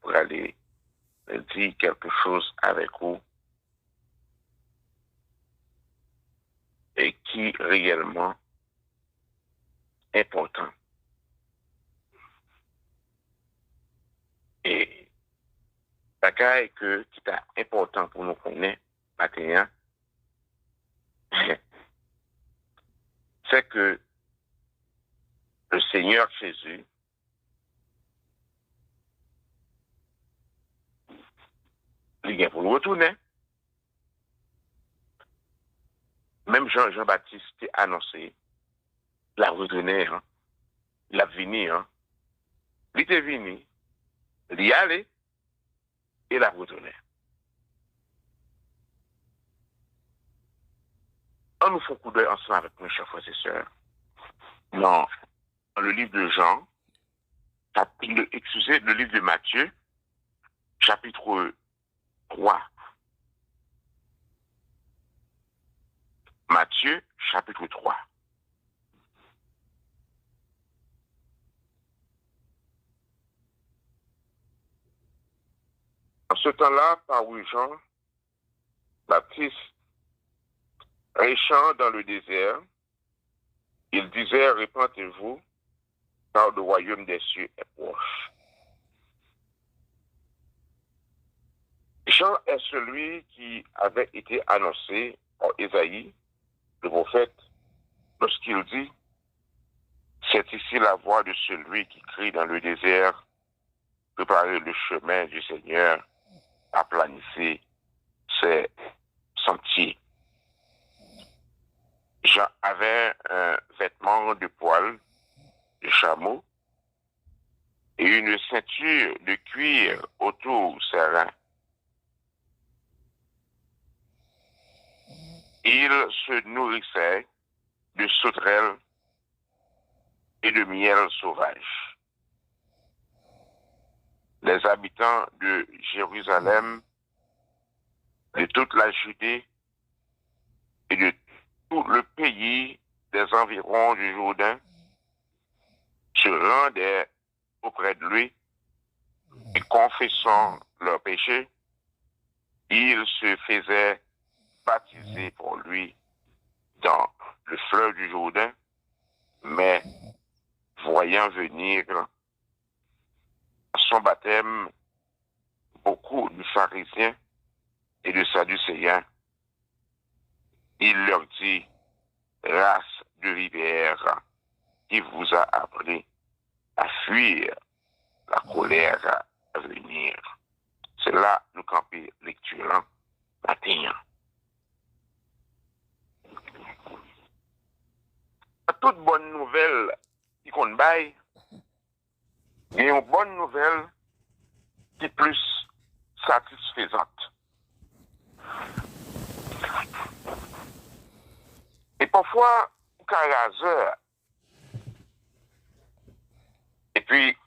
pour aller dire quelque chose avec vous et qui réellement important. Et bagaille que qui est important pour nous connaître maintenant, c'est que le Seigneur Jésus il vient pour nous retourner. Même Jean-Baptiste a annoncé la retourner, hein, la venir, hein. Il était venu, il y allait et la retourner. On nous fait un coup d'œil ensemble avec mes chers frères et sœurs. Dans le livre de Jean, le livre de Matthieu, chapitre 3. Matthieu, chapitre 3. En ce temps-là, parut Jean Baptiste, prêchant dans le désert. Il disait, répentez-vous, car le royaume des cieux est proche. Jean est celui qui avait été annoncé par Ésaïe, le prophète, lorsqu'il dit, c'est ici la voix de celui qui crie dans le désert, préparez le chemin du Seigneur, aplanissez ses sentiers. Jean avait un vêtement de poil de chameau et une ceinture de cuir autour de ses reins. Il se nourrissait de sauterelles et de miel sauvage. Les habitants de Jérusalem, de toute la Judée et de tout le pays des environs du Jourdain se rendaient auprès de lui et confessant leurs péchés, ils se faisaient baptiser pour lui dans le fleuve du Jourdain, mais voyant venir à son baptême beaucoup de pharisiens et de sadducéens, il leur dit, race de vipères, qui vous a appris à fuir la colère à venir. C'est là le campé lecture matin. Toute bonne nouvelle qui compte bail, il y a une bonne nouvelle qui est plus satisfaisante. Et parfois, au caractère, et puis,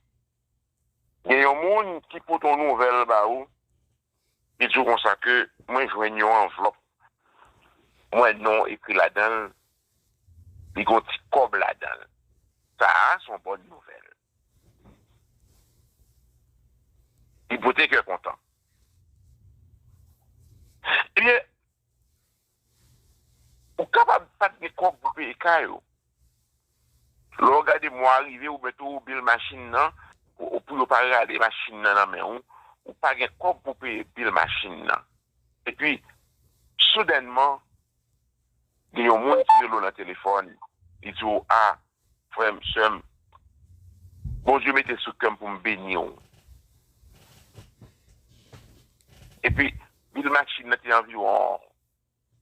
il y a un monde qui pour ton nouvelle, bah, où, il dit comme ça que, moi, je vois une enveloppe, moi, non, écrit là-dedans, il y a un petit cob là-dedans. Ça, c'est une bonne nouvelle. Il peut être content. Eh bien, ou capable de faire des cob pour payer caillou. Le regardez-moi arriver ou mettre ou bill machine nan, ou pour pas regarder machine nan mais ou pas de cob pour payer bill machine nan. Et puis, soudainement, il y a un monde qui est dans le téléphone, il dit, ah, frère, monsieur, bon Dieu mettez sous cœur pour me bénir. Et puis, bill machine était environ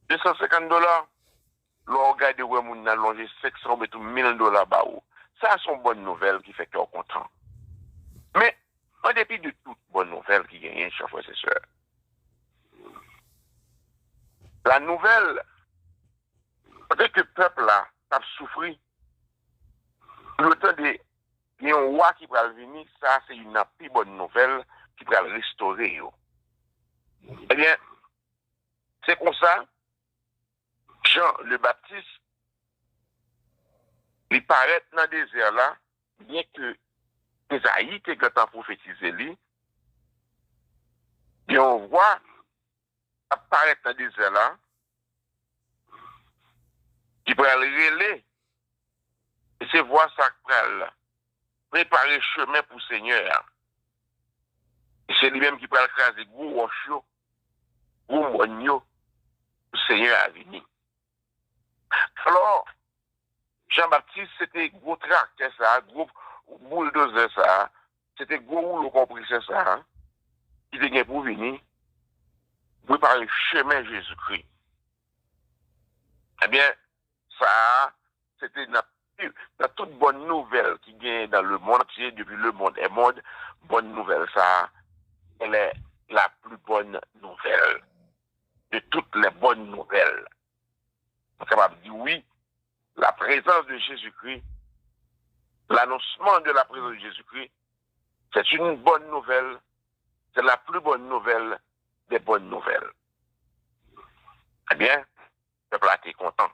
$250. L'on regarde où on a longé 500 ou $1,000 bas haut. Ça, c'est une bonne nouvelle qui fait qu'on est content. Mais, en dépit de toute bonne nouvelle qui gagne, chers frères et sœurs, la nouvelle, peut-être que le peuple là, a souffert. Le temps de, il y a un roi qui va venir, ça, c'est une plus bonne nouvelle qui va le restaurer. Yo. Eh bien, c'est comme ça, Jean le Baptiste, il paraît dans le désert là, bien que Esaïe était quand prophétisé lui, paraître dans le désert là, qui pourrait le relais, et c'est voir ça qui pourrait préparer chemin pour le Seigneur. Et c'est lui-même qui pourrait écraser gros rocheux, gros moignon, pour le Seigneur à venir. Alors, Jean-Baptiste, c'était gros tracteur ça, gros bulldozer ça, c'était gros rouleau compresseur ça, hein, qui était pour venir, préparer le chemin Jésus-Christ. Eh bien, ça, c'était dans toute bonne nouvelle qui gagne dans le monde entier, depuis le monde et monde, bonne nouvelle, ça, elle est la plus bonne nouvelle de toutes les bonnes nouvelles. On est capable de dire oui, la présence de Jésus-Christ, l'annoncement de la présence de Jésus-Christ, c'est une bonne nouvelle, c'est la plus bonne nouvelle des bonnes nouvelles. Eh bien, le peuple a été content.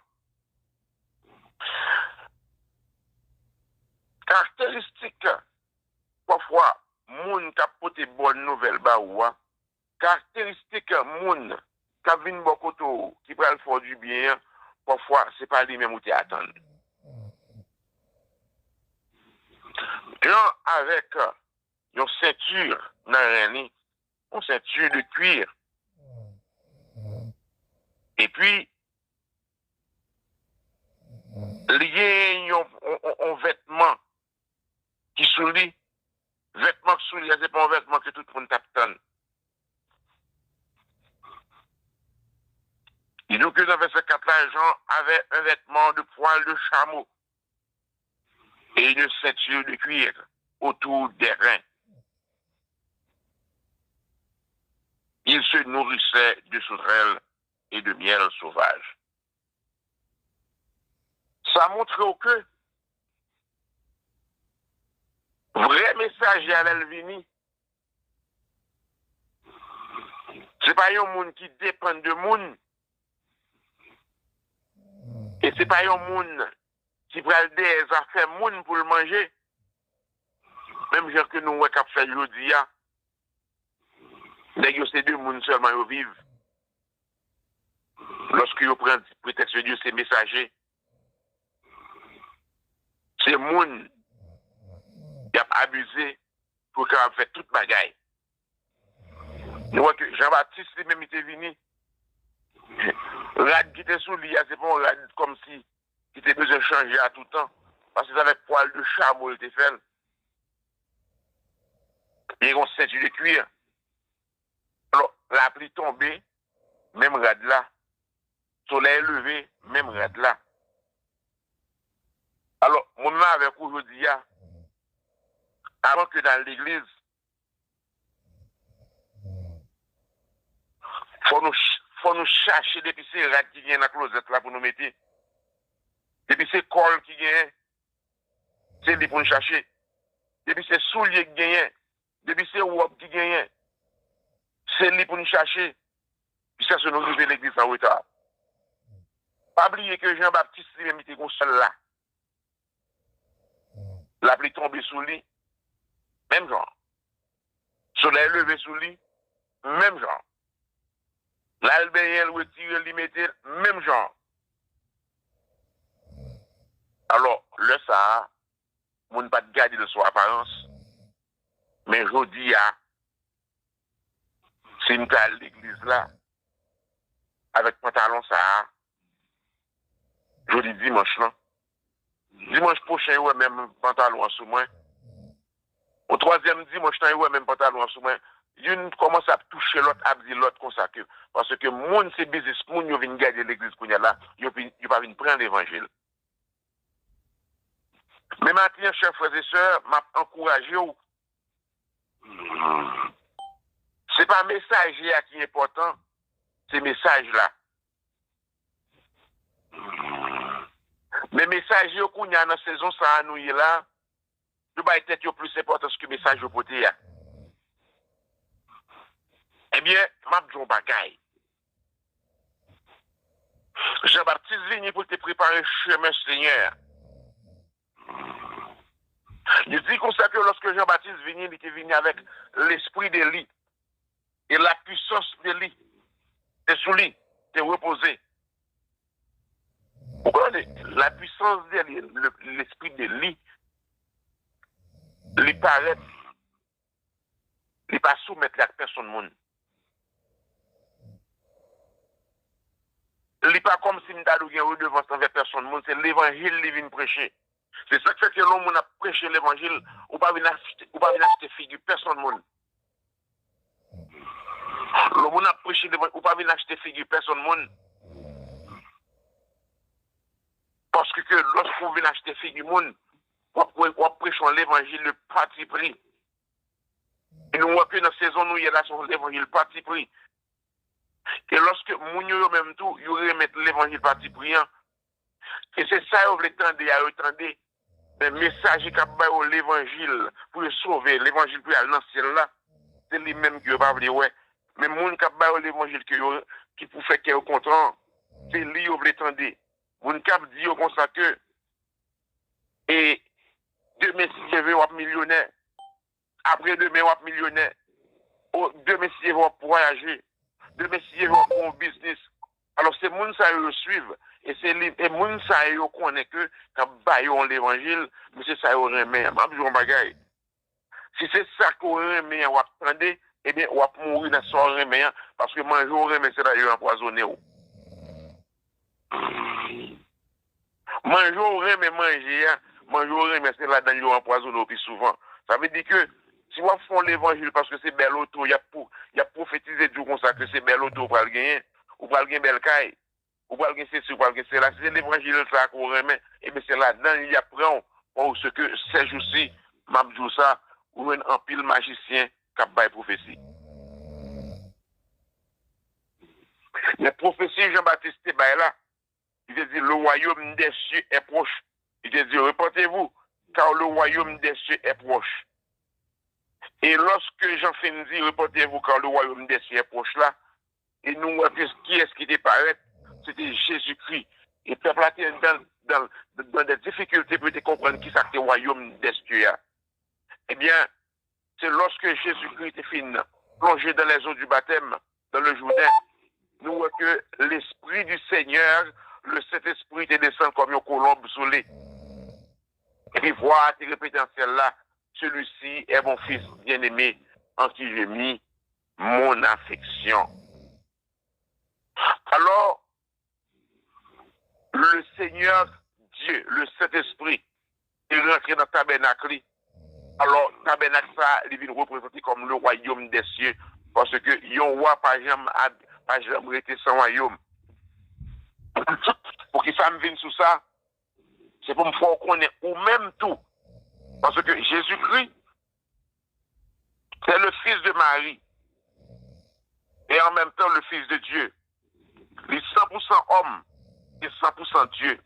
Caractéristique, parfois, moun qui a porté bonne nouvelle, caractéristique, moun qui a vu beaucoup qui prend le fort du bien, parfois, ce n'est pas lui-même où tu attends. Gens avec une ceinture dans une ceinture de cuir. Et puis, lié un vêtement qui soulie, vêtement qui soulie, c'est pas un vêtement que tout le monde tape. Il nous que dans verset 4 là, Jean avait un vêtement de poil de chameau et une ceinture de cuir autour des reins. Il se nourrissait de sauterelles et de miel sauvage. Ça montre que vrai message à l'Elvini, c'est pas un monde qui dépend de monde, et c'est pas un monde qui prend des affaires monde pour le manger. Même genre que nous avons fait aujourd'hui, c'est deux mondes seulement qui vivent. Lorsque vous prenez le prétexte de Dieu, c'est messager. C'est monde qui a abusé pour qu'il a fait toute bagaille. Nous voyons que Jean-Baptiste lui-même était venu. Rad qui était sous lui, c'est pas un rad comme si il était besoin de changer à tout temps. Parce que c'est avec poil de chameau, il était fait. Il y a une ceinture de cuir. Alors, la pluie tombée, même rad là. Soleil levé, même rad là. Alors, mon nom avec aujourd'hui, avant que dans l'église, faut nous chercher depuis ces rats qui viennent dans la closette là pour nous mettre. Depuis ces cols qui viennent, c'est lui pour nous chercher. Depuis ces souliers qui viennent, depuis ces robes qui viennent, c'est lui pour nous chercher. Puis ça, c'est nous arriver l'église en retard. Pas oublier que Jean-Baptiste lui-même était comme seul là. La pluie tombée sous lui, même genre. Soleil levé sous lui, même genre. L'albéen retiré, limité, même genre. Alors, le ça, on ne pas garder de son apparence. Mais aujourd'hui, c'est une telle l'église là, avec pantalon ça, jeudi dimanche là. Dimanche prochain, ouais, même pantalon en sous moi. Au troisième dimanche, ouais, même pantalon en sous moi. Une commence à toucher l'autre, à dire l'autre comme ça. Parce que moun c'est business, moun yo vient garder l'église qu'on y a là, yo pas venir prendre l'évangile. Mais maintenant, chers frères et sœurs, m'a encouragé ou. C'est pas message qui est important, c'est message là. Mais message qu'on y a dans la saison, ça a nous là, ne va être plus important que le message au côté. Eh bien, m'a dit un bagay. Jean-Baptiste vient pour te préparer chemin Seigneur. Il dit comme ça que lorsque Jean-Baptiste vient, il était venu avec l'esprit de lui et la puissance de lui. t'es sous lit, t'es reposé. Vous comprenez? La puissance de l'esprit de lit, il paraît, il pas soumettre à personne monde. Il n'est pas comme si nous avons une redevance envers personne monde, c'est l'évangile qui vient prêcher. C'est ça qui fait que l'homme a prêché l'évangile, ou pas venir acheter figure personne monde. L'homme a prêché l'évangile, ou pas venir acheter figure personne monde. Parce que lorsqu'on vient acheter figure monde, on prêche l'évangile le parti pris. Et nous voyons que dans la saison, nous, il y a l'évangile parti pris. Et lorsque nous même tout, ils remettent l'évangile parti pris. Et c'est ça, vous voulez tendre à retendre. Le message qui a l'évangile pour sauver, l'évangile pour aller dans ce ciel-là, c'est lui-même qui va dire, ouais. Mais les gens qui ont l'évangile qui pour faire qu'il y ait au contraire, c'est lui qui veut tendre. Les gens qui disent comme ça que, et demain, si je veux être millionnaire, après demain, je vais millionnaire, demain, si je veux voyager, demain, si je veux pour un business. Alors, c'est les gens qui suivent. Et c'est les gens qui connaissent que quand ils ont l'évangile, c'est ça qu'ils remettent. Si c'est ça qu'on remet, on va prendre, eh bien, on va mourir dans son remet, parce que manger au remet, c'est d'ailleurs empoisonné. Manger au remet, manger au remet, c'est là-dedans empoisonné plus souvent. Ça veut dire que si on fait l'évangile parce que c'est bel auto, il y a prophétisé du comme ça que c'est bel auto pour le gagner, ou pour le gagner bel caille. Ou pas c'est sûr, c'est là, c'est l'évangile ça qu'on remet, et bien c'est là-dedans, il y a prend, pour ce que ces jours-ci, m'abjou ça, ou un pile magicien qui a bail prophétie. Les prophéties Jean-Baptiste est là, il te dit, le royaume des cieux est proche. Il te dit, reportez-vous, car le royaume des cieux est proche. Et lorsque Jean-Fin dit, reportez-vous, car le royaume des cieux est proche là, et nous, qui est-ce qui te paraît? C'était Jésus-Christ. Et le peuple a été dans des difficultés pour te comprendre qui c'est le royaume des cieux. Eh bien, c'est lorsque Jésus-Christ était fini, plongé dans les eaux du baptême, dans le Jourdain, nous voyons que l'Esprit du Seigneur, le Saint-Esprit, est descendu comme une colombe soleil. Et puis voilà, tu répètes en celle-là, celui-ci est mon fils bien-aimé, en qui j'ai mis mon affection. Alors, le Seigneur Dieu, le Saint-Esprit, il rentre dans le tabernacle. Alors, le tabernacle, ça, il vient représenter comme le royaume des cieux. Parce que yon roi, par exemple, été sans royaume. Pour qu'il ça me vienne sous ça, c'est pour me faire connaître ou même tout. Parce que Jésus-Christ, c'est le fils de Marie. Et en même temps, le fils de Dieu. Il est 100% homme et 100% Dieu.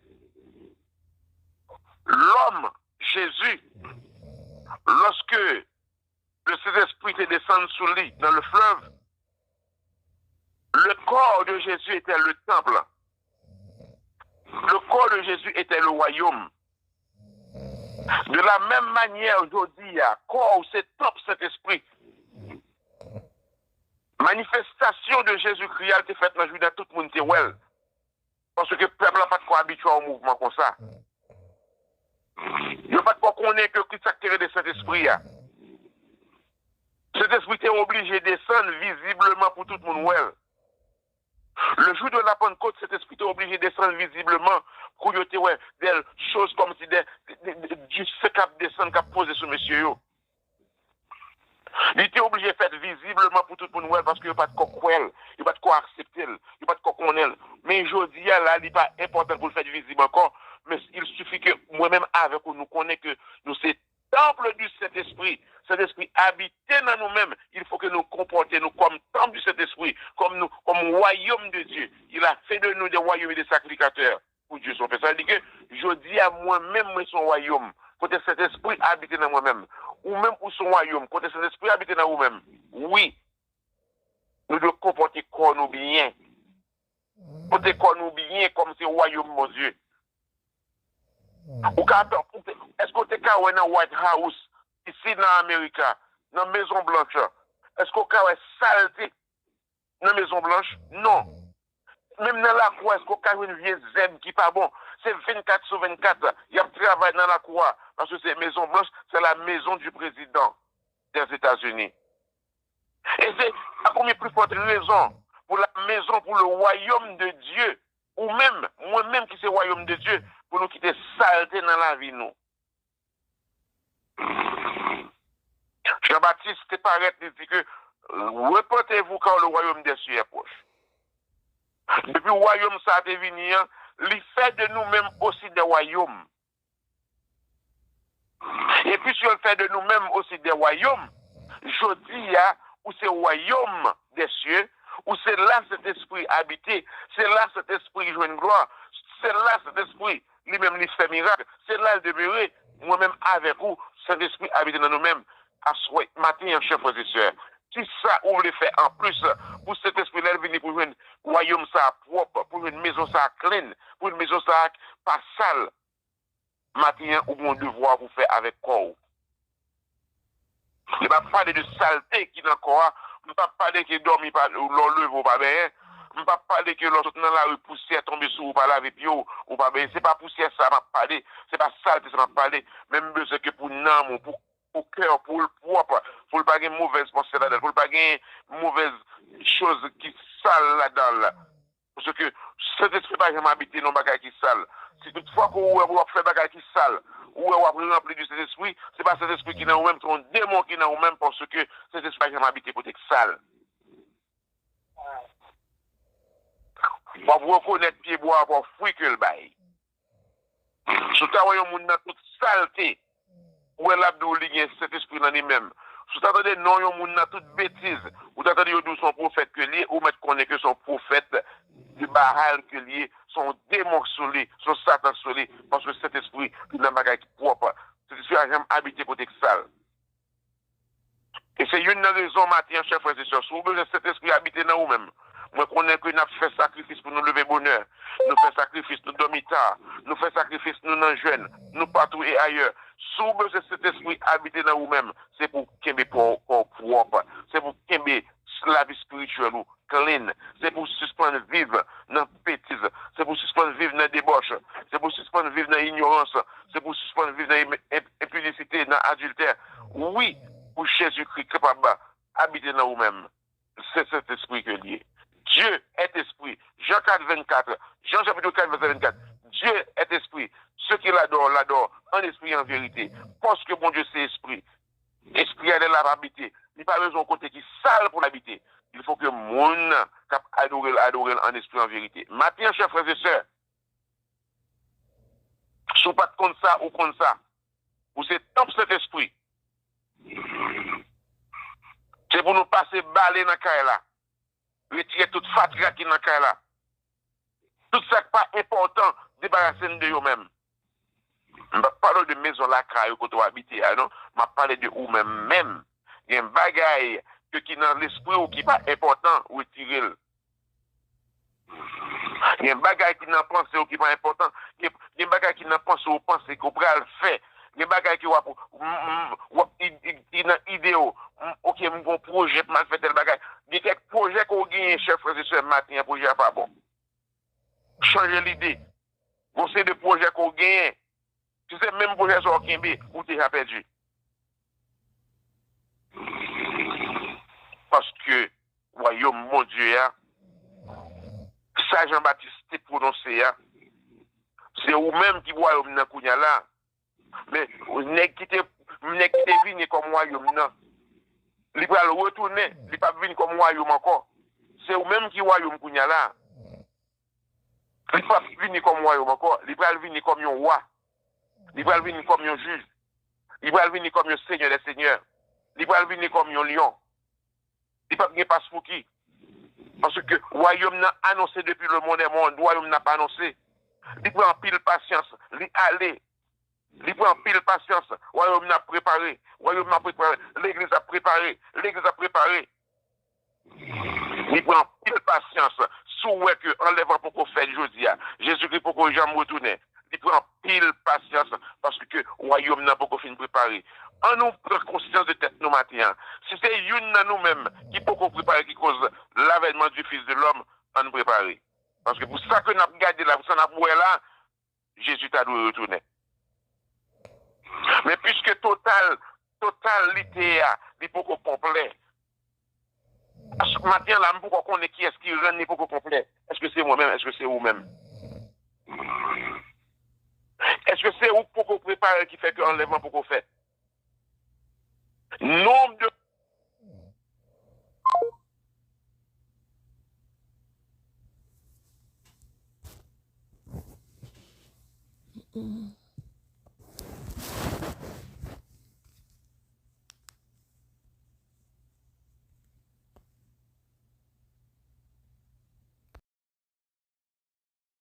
L'homme, Jésus, lorsque le Saint-Esprit est descendu sous lui dans le fleuve, le corps de Jésus était le temple. Le corps de Jésus était le royaume. De la même manière, aujourd'hui, il y a corps, c'est temple Saint-Esprit. Manifestation de Jésus-Christ a été faite dans le Juda, tout le monde était well. Parce que le peuple n'a pas de quoi habitué au mouvement comme ça. Il n'y a pas de quoi connaître que Christ a tiré de cet esprit. Cet esprit est obligé de descendre visiblement pour tout le monde well. Le jour de la Pentecôte, cet esprit est obligé de descendre visiblement pour qu'il y ait des choses comme si du feu qui descend, qui posé sur monsieur. Il était obligé de faire visiblement pour tout le monde parce qu'il n'y a pas de quoi croire, il n'y a pas de quoi accepter, il n'y a pas de quoi connaître. Mais aujourd'hui, là, il n'est pas important pour le faire visible encore, mais il suffit que moi-même, avec nous connaissons que nous sommes temple du Saint-Esprit. Cet esprit habite dans nous-mêmes. Il faut que nous comportions comme temple du Saint-Esprit, comme royaume de Dieu. Il a fait de nous des royaumes et des sacrificateurs pour Dieu son Père. Ça veut dire que je dis à moi-même, moi, son royaume. Côté cet esprit habite dans moi-même. Ou même pour son royaume. Côté cet esprit habite dans vous-même. Oui. Nous devons comporter comme nous bien. Côté comme nous bien, comme c'est royaume, mon Dieu. Est-ce que tu es dans White House, ici dans l'Amérique, dans la Maison Blanche? Est-ce que tu es saleté? dans la Maison Blanche? Non. Même dans la cour, est-ce qu'on a une vieille zèbre qui n'est pas bon? C'est 24 sur 24. Il y a un travail dans la cour. Parce que c'est Maison Blanche, c'est la maison du président des États-Unis. Et c'est à combien plus forte raison pour la maison, pour le royaume de Dieu, ou même, moi-même qui c'est le royaume de Dieu, pour nous quitter saleté dans la vie, nous. Jean-Baptiste paraît dit que reportez-vous quand le royaume des cieux est proche. Depuis le royaume ça a venu, il fait de nous-mêmes aussi des royaumes. Et puis si on fait de nous-mêmes aussi des royaumes, je dis où c'est le royaume des cieux, où c'est là cet esprit habité, c'est là cet esprit joue une gloire, c'est là cet esprit lui-même lui fait miracle, c'est là le demeurer, moi-même avec vous, cet esprit habité dans nous-mêmes, à souhait, matin, chef frères et sœurs. Si ça, on le fait en plus, pour cet esprit-là, venir pour un royaume ça propre, pour une maison ça clean, pour une maison ça pas sale, matin, ou mon devoir vous faire avec quoi? Je ne vais pas parler de saleté qui est dans le corps, je ne vais pas parler que dormir ou l'enlève ou pas bien, je ne vais pas parler que l'autre dans la rue poussière tombe sur ou pas laver pied ou pas bien, c'est pas poussière ça m'a parlé, c'est pas saleté ça m'a parlé, même besoin que pour n'âme ou pour cœur, pour le propre, pour ne pas avoir mauvaise pensée là-dedans, pour ne pas avoir mauvaise chose qui sale là-dedans. Parce que cet esprit pas jamais habité dans le bagage qui sale. Si toutefois qu'on va faire bagage qui sale, ou on va remplir du cet esprit, c'est pas cet esprit qui est dans nous-mêmes, c'est un démon qui est dans nous-mêmes parce que cet esprit pas jamais habité pour être sale. On va vous reconnaître pied bois pour fruit que le bail. Sous ta voyons moun dans toute saleté. Ou elle a doué cet esprit dans lui-même. Si vous attendez non, yon moun nan toute bêtise, vous attendez yon son prophète que lié, ou mettre connaît que son prophète du Baal que lié, son démon solé, son Satan solé, parce que cet esprit, il n'a pas propre. Cet esprit a jamais habité pour être sale. Et c'est une raison, matin, chers frères et sœurs, si vous voulez cet esprit habiter dans vous-même, moi, connais que nous avons fait sacrifice pour nous lever bonheur. Nous faisons sacrifice, nous dormons tard. Nous faisons sacrifice, nous non jeunes. Nous partout et ailleurs. Si vous voulez cet esprit habiter dans vous-même, c'est pour qu'il y ait propre. C'est pour qu'il y ait la vie spirituelle ou clean. C'est pour suspendre vivre dans la bêtise. C'est pour suspendre vivre dans la débauche. C'est pour suspendre vivre dans l'ignorance. C'est pour suspendre vivre dans l'impudicité, dans l'adultère. Oui, pour Jésus-Christ capable d'habiter dans vous-même. C'est cet esprit que lié. Dieu est esprit. Jean 4, 24. Jean chapitre 4, verset 24. Dieu est esprit. Ceux qui l'adorent, l'adorent en esprit et en vérité. Parce que mon Dieu, c'est esprit. Esprit a de la habiter. Il n'y a pas besoin de côté qui sale pour l'habiter. Il faut que mon cap adorer en esprit et en vérité. Maintenant, chers frères et sœurs, si vous pas contre ça ou contre ça, vous êtes top cet esprit. C'est pour nous passer balai dans le là. Retirer toute fatigue qui est dans le là. Tout ça qui n'est pas important, débarrasser de vous-même. Je ne parle pas de maison là, que tu habites, non? Je parle de vous-même. Il y a un bagage qui est dans l'esprit ou qui n'est pas important, retirer. Il y a un bagage qui est dans la pensée ou qui n'est pas important. Il y a un bagage qui est dans la pensée ou pensée qu'on peut le faire. Il y a un bagage qui est dans l'idée. Ok, mon projet, mal fait tel bagage. Il y a quelques projets qu'on gagne, chef, frère et soeur, matin, un projet pas bon. Changer l'idée. Vous savez des projets qu'on gagne. Tu sais, même projet sur Kimbe, où tu as perdu. Parce que, royaume, mon Dieu, ça Jean-Baptiste prononcé, c'est vous-même qui royaume dans Kounya là. Mais vous n'êtes quitté venu comme royaume non. Il va le retourner, il va venir comme royaume encore. C'est vous-même qui royaume Kounya là. Il va venir comme royaume encore, il va venir comme un roi. Il va venir comme un juge. Il va venir comme un seigneur des seigneurs. Il va venir comme un lion. Il va venir pas pour qui. Parce que le royaume n'a annoncé depuis le monde et le monde. Le royaume n'a pas annoncé. Il prend pile patience. Il aller. Il prend pile patience. Le royaume n'a préparé. Le royaume n'a préparé. L'église a préparé. L'église a préparé. Il prend pile patience. Souhait que enlèvement pour qu'on fasse aujourd'hui. Jésus-Christ pour qu'on jamais retourne. Il prend pile patience parce que le royaume n'a pas fini préparé. En nous prenant conscience de tête nous matin. Si c'est une de nous-mêmes qui peut préparer qui cause l'avènement l'avènement du Fils de l'homme à nous préparer. Parce que pour ça que nous avons gardé là, pour ça que nous avons là, Jésus t'a dû retourner. Mais puisque totalité, il faut qu'on complet. À ce matin, là, pourquoi qu'on est qui est-ce qui rend pour complet? Est-ce que c'est moi-même? Est-ce que c'est vous-même? Est-ce que c'est vous pour qu'on prépare qui fait que l'enlèvement pour qu'on fait? Nombre de